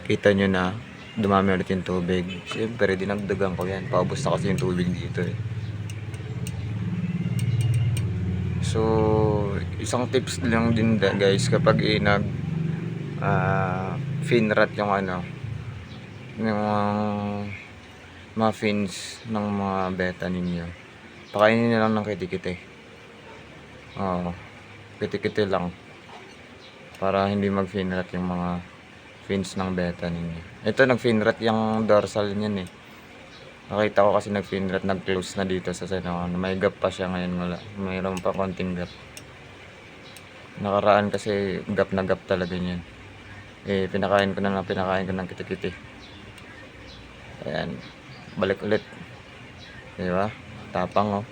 Kita nyo na dumami ulit yung tubig. Siyempre dinagdagan ko yan, paubos na kasi yung tubig dito eh. So isang tips lang din guys, kapag inag finrat yung yung mga fins ng mga beta ninyo, pakainin nyo lang ng kitikite. Kitikite lang para hindi mag finrat yung mga fins ng beta ninyo. Ito nag finrat yung dorsal niyan eh. Nakita ko kasi nag finrat, nag close na dito sa may gap pa siya ngayon, wala, mayroon pa konting gap. Nakaraan kasi gap na gap talaga niyan eh. Pinakain ko ng kitikite. Ayan, balik ulit, diba? Tapang oh.